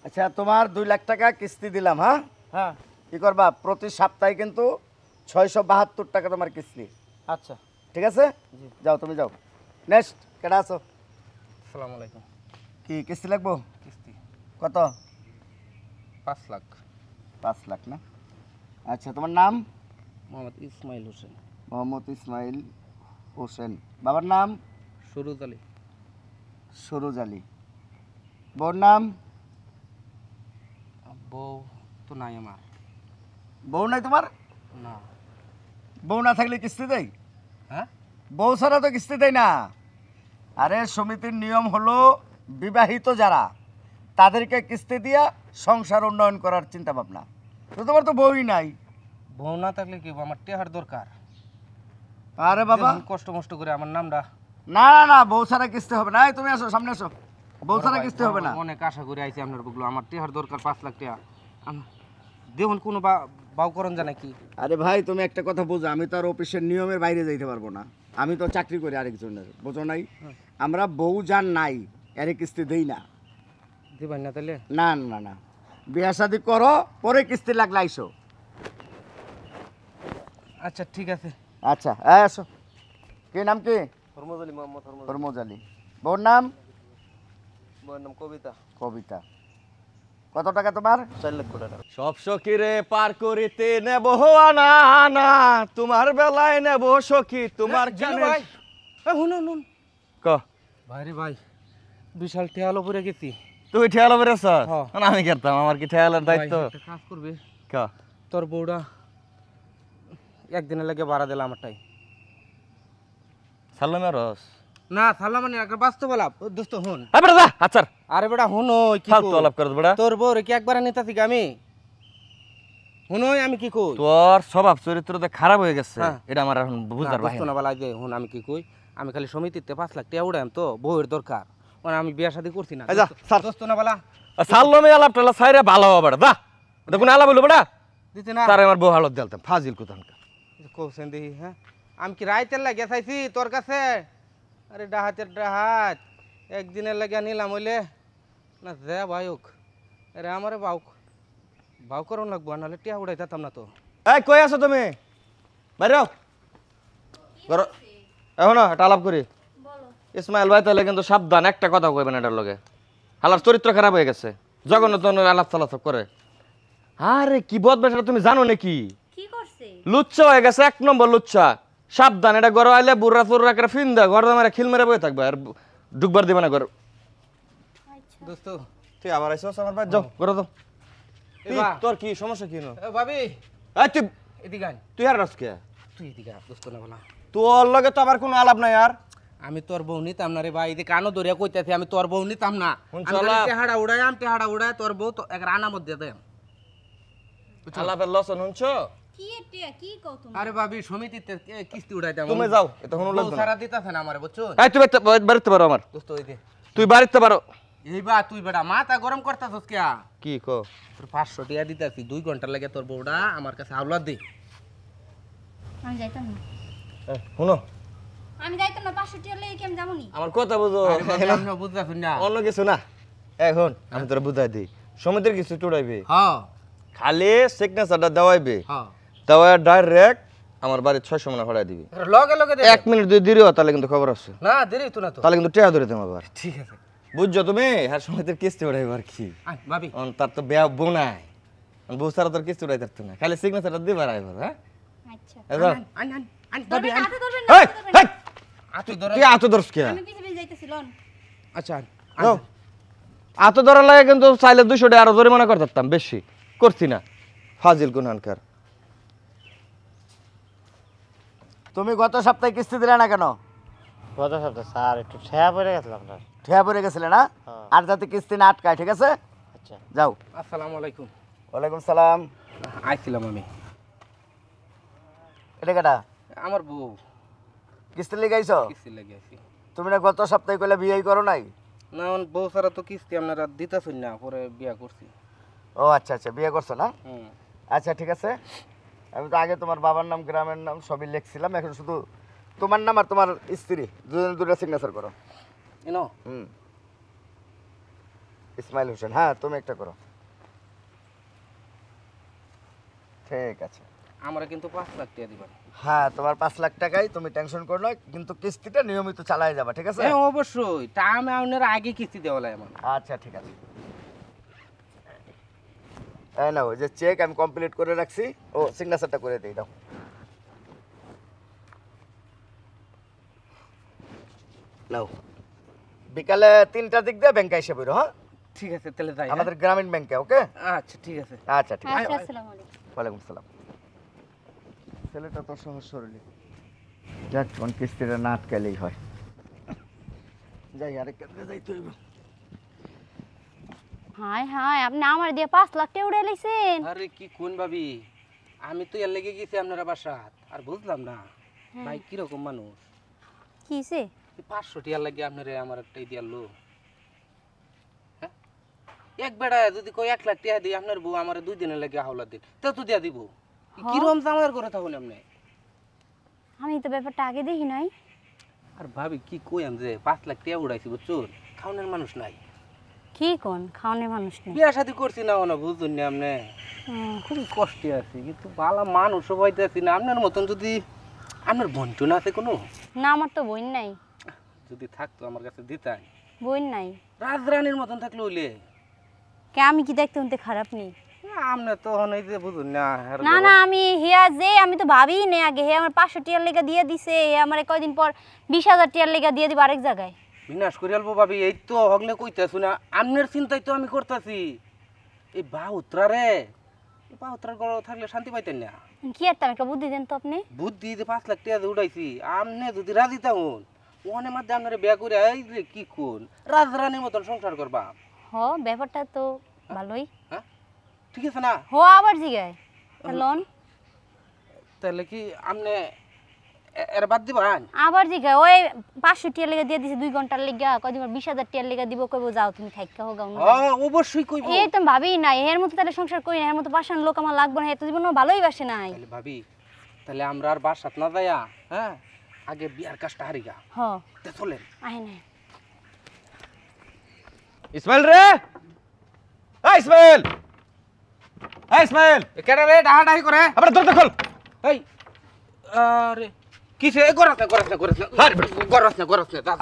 আচ্ছা তোমার 2 লাখ টাকা কিস্তি দিলাম। হ্যাঁ হ্যাঁ কি করবা, প্রতি সপ্তাহে কিন্তু 672 টাকা তোমার কিস্তি। আচ্ছা ঠিক আছে, যাও তুমি যাও। নেক্সট কেডা আছো? আসসালামু আলাইকুম। কি কিস্তি লাগবো? কিস্তি কত? 5 লাখ। 5 লাখ না? আচ্ছা তোমার নাম? মোহাম্মদ ইসমাইল হোসেন। মোহাম্মদ ইসমাইল হোসেন। বাবার নাম? সুরুজ আলী। সরোজ আলী। বউর নাম? বউ তো নাই আমার। বউ নাই তোমার? না। বউ না থাকলে কিস্তি দেয়? হ্যাঁ বউ ছাড়া তো কিস্তি দেয় না। আরে সমিতির নিয়ম হলো বিবাহিত যারা তাদেরকে কিস্তি দিয়া সংসার উন্নয়ন করার চিন্তা ভাবনা। তো তোমার তো বউই নাই। বউ না থাকলে কি আমার টেহার দরকার। আরে বাবা কষ্ট মষ্ট করে আমার নামটা। না না না, বউ ছাড়া কিস্তি হবে না। এই তুমি আসো, সামনে আসো। বউ ছাড়া কিস্তি হবে না। অনেক আশা করে আইছি আপনার বুকলো, আমার টেহার দরকার 5 লাখ টাকা। দেখুন কোনো বাউ করণ জানে কি। আরে ভাই তুমি একটা কথা বোঝো, আমি তো আর অফিসের নিয়মের বাইরে যাইতে পারবো না। আমি তো চাকরি করি আরেকজনের, বোঝো নাই? আমরা বউ যার নাই এর কিস্তি দেই না। দিবেন না তাহলে? না না না, বিয়া শাদি করো, পরে কিস্তি লাগলে আইসো। আচ্ছা ঠিক আছে। আচ্ছা আসো। কি নাম কি? হরমজ আলী, মোহাম্মদ হরমজ আলী। বউর নাম? বউয়ের নাম কবিতা। কবিতা। কত টাকা তোমার? 4 লাখ টাকা। সব সখীরে পার করিতে নেব আনা আনা, তোমার বেলায় নেব সখী তোমার জিলু কানে। ভাই, শুনুন ক ভাই রে ভাই, বিশাল ঠেয়ালো পরে গেছি। তুই ঠেয়ালো বেরেছ? হ্যাঁ। আমি করতাম, আমার কি ঠেয়ালের ভাই, দায়িত্ব? একটা কাজ করবে, ক তোর বউটা একদিনের লাগে ভাড়া দিলাম আমারটাই। সাল্লামে রস না থালা মানে একটা বাস্তব আলাপ দোস্ত হুন। বেটা যা আচ্ছার আরে বেটা হুন, কি ফালতু আলাপ করছ বেটা। তোর বউ রে কি একবার নিতাছি আমি? হুন আমি কি কই? তোর স্বভাব চরিত্র তো খারাপ হয়ে গেছে, হ্যাঁ। এটা আমার এখন বুঝার দোস্ত বাহিনী। না বলা যে হুন আমি কি কই, আমি খালি সমিতিতে 5 লাখ টাকা উড়াইম তো বউয়ের দরকার, মানে আমি বিয়া শাদি করছি না। এই যা, ছাড়। দোস্ত না বলা সাল্লামে আলাপ টালা সাইরে ভালো হবে বেটা, যা। এটা কোন আলাপ হইলো বেটা? দিতে না তার আমার বউ হালত দিলতাম, ফাজিল কোথানকার। কৌছেন দেখি। হ্যাঁ আমি কি রাইতের লাগিয়া চাইছি তোর কাছে? আরে ডাহাতের ডাহাত, একদিনের লাগিয়া নিলাম হইলে না যে ভাইক, আরে আমারে বাউ করুন লাগবো, নাহলে টিয়া উড়াই যেতাম না তো। এই কই আছো তুমি? বাইরে আও। এখন একটা আলাপ করি। ইসমাইল ভাই তাহলে কিন্তু সাবধান, একটা কথা কইবেন এটার লগে। হালার চরিত্র খারাপ হয়ে গেছে, জঘন্য তো আলাপ চালাপ করে। আরে কি বদমাশ, এটা তুমি জানো নাকি? কি করছে? লুচ্চা হয়ে গেছে, 1 নম্বর লুচ্চা। সাবধান, এটা ঘর আইলে বুড়া চুররা করে ফিন দা ঘর মারে খিল মেরে বই থাকবে, আর ঢুকবার দিবে না ঘর। আচ্ছা দোস্ত তুই আবার আইছস আমার ভাই, যাও ঘরে যাও। এবা তোর কি সমস্যা কি? ভাবি এই তুই এদিকে আন, তুই আর রাজকে তুই এদিকে আয়, দোস্ত না বলা। তোর লগে তো আবার কোনো আলাপ নাই আর। আমি তোর বউ নিতাম না রে ভাই, এদিকে কানো ধরিয়া কইতাছি আমি তোর বউ নিতাম না। হুন আমি চলা। খালি টেহাড়া উড়াই তোর বউ তো এক রানা মধ্যে দেম। আলাপের লসন শুনছো? কি এটা কি কও তুমি? আরে ভাবি সমিতিতে কিস্তি উড়াই দেম। তুমি যাও, এটা কোনো বউ লাগবে না। সারা দিতাছে না আমারে, বুঝছো? এই তুই বাড়িতে পারো আমার, দোস্ত ওই দে তুই বাড়িতে পারো। এইবা তুই বেটা মাথা গরম করতাছস কিয়া? কি কো? তোর 500 টাকা দিতাছি, 2 ঘন্টা লাগে তোর বউটা আমার কাছে আওলাদ দে। আমি যাইতাম না। শুনো, আমি যাইতাম না, 500 টাকা লইয়া কি আমি যামুনি? আমার কথা বুঝো। আরে ভাবি আপনি বুঝতাছেন না? অন্য কিছু না, এখন আমি তোরা বুঝাই দিই। সমিতির কিছু টুড়াইবে, হ্যাঁ খালি সিগনেচারটা দেওয়াইবে, হ্যাঁ দেওয়া ডাইরেক্ট আমার বাড়ির 600 মনে হড়াই দিবি। লগে লগে দে। 1 মিনিট যদি দেরিও তাহলে কিন্তু খবর আছে, না দেরি তো না তো। তাহলে কিন্তু টেয়া ধরে দেবো আবার। ঠিক আছে বুঝছো তুমি? হ্যাঁ সমিতির কিস্তি উড়াইবে আর কি। আয় ভাবি। তার তো বেয়া বউ নাই, বউ ছাড়া তোর কিস্তি উড়াই থাকতো না, খালি সিগনেচারটা দিবার আইবার। হ্যাঁ আচ্ছা এবার আন ভাবি ধরবেন না, আন। হাতে ধরবেন না, এই, হাতে ধরবেন না। এই, আতো ধরে। তুই আতো ধরস কে? আমি পিছে পিছে যাইতেছি লন। আচ্ছা আন। যাও। আতো ধরা লাগে কিন্তু চাইলে 200 টাকা আরো জরিমানা করতাম, বেশি করছি না। ফাজিল গুনানকার। তুমি গত সপ্তাহে কিস্তি দিলে না কেন? গত সপ্তাহে স্যার একটু ঠেয়া পড়ে গেছিলাম আপনার। ঠেয়া পড়ে গেছিলে না? হ্যাঁ। আর যাতে কিস্তি না আটকায়, ঠিক আছে? আচ্ছা যাও। আসসালামু আলাইকুম। ওয়ালাইকুম সালাম। আইছিলাম আমি। এটা কেটা? আমার বউ কিস্তি লিয়ে গাইছো? কিস্তি লাগে আছি। তুমি না গত সপ্তাহে কইলে বিয়ে করো নাই? না আমার বউ সারা তো কিস্তি আপনারা দিতাছেন না, পরে বিয়া করছি। ও আচ্ছা আচ্ছা, বিয়ে করছো না? হুম আচ্ছা ঠিক আছে, আমি তো আগে তোমার বাবার নাম গ্রামের নাম সবই লিখছিলাম, এখন শুধু তোমার নাম আর তোমার স্ত্রী দুজনে দুটো সিগনেচার করো। ইনো হুম ইসমাইল হোসেন। হ্যাঁ তুমি একটা করো। ঠিক আছে। আমরা কিন্তু 5 লাখ টাকা দিবেন। হ্যাঁ তোমার 5 লাখ টাকাই, তুমি টেনশন করো না, কিন্তু কিস্তিটা নিয়মিত চালাই যাবা, ঠিক আছে? হ্যাঁ অবশ্যই, তা আমি আপনার আগে কিস্তি দেওয়া লাগে আমার। আচ্ছা ঠিক আছে। এই নাও, ওই যে চেক আমি কমপ্লিট করে রাখছি, ও সিগনেচারটা করে দিই, দাও। নাও, বিকালে 3টার দিক দিয়ে ব্যাংকে এসে বইরো। হ্যাঁ ঠিক আছে তাহলে যাই। আমাদের গ্রামীণ ব্যাংকে, ওকে? আচ্ছা ঠিক আছে। আচ্ছা ঠিক আছে। আচ্ছা আসসালামু আলাইকুম। ওয়ালাইকুম আসসালাম। ছেলেটা তো সহজ সরলই, যাক কোন কিস্তিটা না আটকালেই হয়। যাই আরেক কাছে যাই তো। হায় হায়, আপনি আমার দিয়ে 5 লাখ টাকা উড়ে লাইছেন। আরে কি কোন ভাবি, আমি তো এর লেগে গেছি আপনারা বাসাত, আর বুঝলাম না ভাই কিরকম মানুষ। কিছে? 500 টাকা লাগে আপনারে আমার একটা দিয়ালো। হ্যাঁ এক বেড়া যদি কই 1 লাখ টাকা দিই, আপনার বউ আমার 2 দিনের লাগে হাওলা দিন, তা তো দিয়া দিব। কিরকম জামার করে থাকুন আপনি? আমি তো ব্যাপারটা আগে দেখি নাই। আর ভাবি কি কইম যে 5 লাখ টাকা উড়াইছি বুঝছুন, খাওনের মানুষ নাই। কি কোন খাওয়ানোর মানুষ নেই? বিয়া শাদি করছি না না বুঝুন না আপনি, খুবই কষ্টে আছি, কিন্তু ভালো মানুষও পাইতেছি না। আপনার মতন যদি আপনার বন্ধু না আছে কোনো, না আমার তো বোন নাই। যদি থাকতো আমার কাছে দিতাম। বোন নাই। রাজরানীর মতন থাকলে হইলে। কে আমি কি দেখতে উনতে খারাপ নেই? আপনি তো হনই যে বুঝুন না। না না, আমি হিয়া যে আমি তো ভাবি নে আগে, হে আমার 500 টাকার লেগা দিয়ে দিছে, হে আমার কয়দিন পর 20,000 টাকার লেগা দিয়ে দিব আরেক জায়গায়। বিনাশ করে আলবো ভাবি, এই তো হগলে কইতাছু না, আপনার চিন্তাই তো আমি করতেছি। এই বাউত্রা রে, এই বাউত্রার গড় থাকলে শান্তি পাইতেন না। কি আর তেমন একটা বুদ্ধি দেন তো আপনি। বুদ্ধি যে 5 লাখ টাকা উঠাইছি, আপনি যদি রাজি থাকুন ওখানে মধ্যে আপনার বিয়া করে এই যে কি কোন রাজরানীর মতন সংসার করবা। হ ব্যাপারটা তো ভালোই। হ্যাঁ ঠিক আছে না? হ আবার জিগায় লোন তাহলে কি আপনি এর বাদ দিবেন? আবার জিগায় ওই 500 টাকার লেগা দিয়ে দিছে 2 ঘন্টার লেগা, কয়দিন পর 20,000 টাকার লেগা দিব, কইবো যাও তুমি থাইকা হোক গাও না। হ্যাঁ অবশ্যই কইবো। এই তো ভাবি নাই এর মতো তাহলে সংসার করি না, এর মতো পাশান লোক আমার লাগবে না, এত জীবন ভালোই বাসে নাই। তাহলে ভাবি, তাহলে আমরা আর বাসাত না যাইয়া হ্যাঁ আগে বিয়ার কাজটা হারিগা হ তে চলেন। আহে না ইসমাইল রে, এই ইসমাইল, এই ইসমাইল, কেডা রে ডাহাডাহি করে? আবার দরজা খোল। এই আরে কিসে গরাস না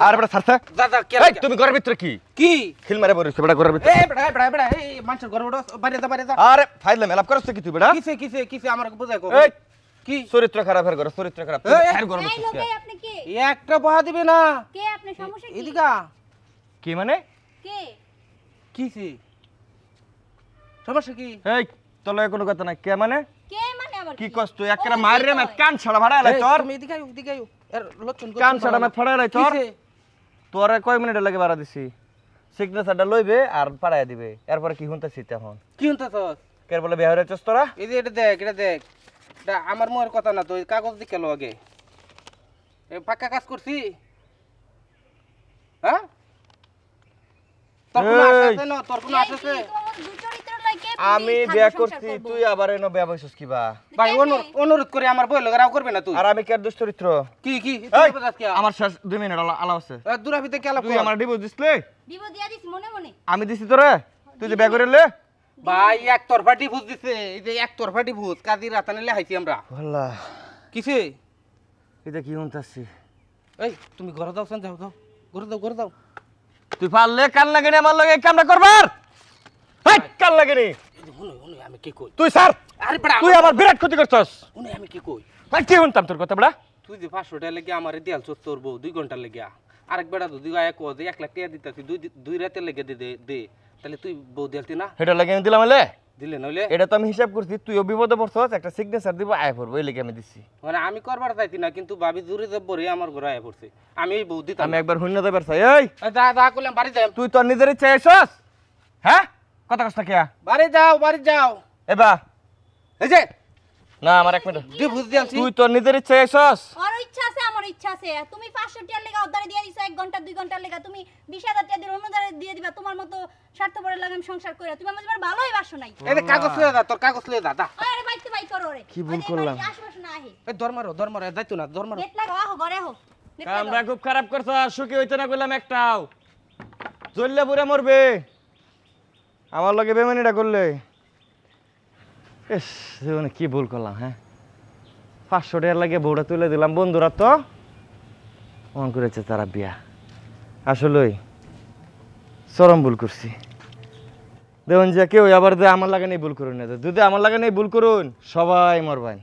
আর বেটা ছাড়ছে। দাদা কে এই তুমি ঘরের ভিতরে কি কি খিল মারে বরিস বেটা ঘরের ভিতরে? এই বেড়া এই মানুষের ঘরে ওড়ো, বাইরে যা আরে ফাইলে মেলাপ করছ কি তুই বেটা? কিসে আমার বুঝাই কো। এই কি চরিত্র খারাপ এর ঘরে, চরিত্র খারাপ। তুই এই, এর ঘরে এই বসছিস লোক কে? আপনি কে? একটা বহা দিবে না? কে আপনি? সমস্যা কি? এদিকা কি মানে? কে? কিসে সমস্যা কি? এই তোর লগে কোনো কথা নাই। কে মানে? কে মানে আবার কি কষ্ট তুই একটা মাররে মে কান ছাড়া ভাড়া লাই তোর। তুমি এদিকে আইও এর লক্ষণ কান ছাড়া মে ফাড়া লাই তোর। কিসে? তোরে কয় মিনিট লাগে ভাড়া দিছি? সিগনেচারটা লইবে আর পাড়ায় দিবে, এরপরে কি হুনতাছিস তখন? কি হইতাছস? কে বলে বিয়ে হইছস তোরা? এই যে এটা দেখ এটা আমার মুখের কথা না, তো এই কাগজ দিকে লো আগে। এ পাক্কা কাজ করছি হ্যাঁ? তোর কোনো আশা এই। আছে না? তোর কোনো আশা আছে? আমি বিয়ে করছি, তুই আবার এনো বিয়ে হইছস কিবা? ভাই অনুরোধ করে আমার বই লগে রাও করবে না তুই? আর আমি কে দুষ্ট চরিত্র? কি এই, তুই বুঝাস কি? আমার শেষ 2 মিনিট আলাপ আছে। দুরাফিতে কেলা তুই আমার ডিভোর্স দিছলে? দিব দিয়া দিস মনে মনে। আমি দিছি তোরে? তুই যে বিয়ে করিলে? ভাই একতরফা ডিভোর্স দিছে, এই যে একতরফা ডিভোর্স কাজী রাতানে লেহাইছি আমরা। আল্লাহ, কিসে? এটা কি হুনতাছি? এই তুমি ঘরে যাও, যাও ঘরে যাও। তুই পারলে কান লাগে নি আমার লগে এই কামটা করবার? হেই কান লাগে নি? শুনো আমি কি কই? তুই স্যার, আরে বড়া তুই আমার বিরাট ক্ষতি করছস। শুনো আমি কি কই? ভাই কি হুনতাম তোর কথা বড়া? তুই যে 500 টাকা লেগে আমারে দেয়াল চোর তোর বউ 2 ঘন্টা লেগে, আরেক বেড়া যদি গায়ে কো যে 1 লাখ টাকা দিতাছি, দুই রাতে লেগে দে তাহলে তুই বউ দেলতি না? এটা লাগে আমি দিলাম এলে? দিলে নইলে এটা তো আমি হিসাব করছি, তুইও বিপদে পড়ছস, একটা সিগনেচার দিব আয় পড়বো, এই লেগে আমি দিছি। মানে আমি করবার চাইছি না, কিন্তু ভাবি জুরি জব্বরে আমার ঘরে আয়া পড়ছে, আমি এই বউ দিতাম। আমি একবার হুন্য দেবার চাই। এই যা কইলাম বাড়ি যাই। তুই তোর নিজের ইচ্ছা আইছস? হ্যাঁ কথা কষ্ট কে? বাড়ি যাও এবা এই যে না আমার 1 মিনিট। ডিভোর্স দিয়ালছি। তুই তোর নিজের ইচ্ছা আইছস? ওর ইচ্ছা আছে আমার ইচ্ছা আছে। তুমি 500 টাকার লেগা উদ্ধারে দিয়ে দিছো 1 ঘন্টা 2 ঘন্টার লেগা, তুমি 20,000 টাকা দিয়ে অন্য জায়গায় দিয়ে দিবা তোমার মতো স্বার্থপরের লাগে আমি সংসার কইরা। তুমি আমার ভালোই বাসো নাই। এই যে কাগজ লয়ে যা, তোর কাগজ লয়ে যা। আরে বাইতে বাই করো রে। কি ভুল করলাম? আশেপাশে না আহে। এই ধর্মারো যাইতো না ধর্মারো। গেট লাগাও, আহো ঘরে আহো। গেট কামরা লাগাও। খুব খারাপ করছস, সুখী হইতে না কইলাম একটাও। জ্বললে পুরে মরবে। আমার লগে বেমানিটা করলে এস জীবনে কি ভুল করলাম হ্যাঁ 500 টাকার লাগে বউটা তুলে দিলাম বন্ধুরা তো মন করেছে তারা বিয়া আসলেই চরম ভুল করছি দেখুন যে কেউ আবার আমার লাগে নেই ভুল করুন না যদি আমার লাগে নেই ভুল করুন সবাই মরবেন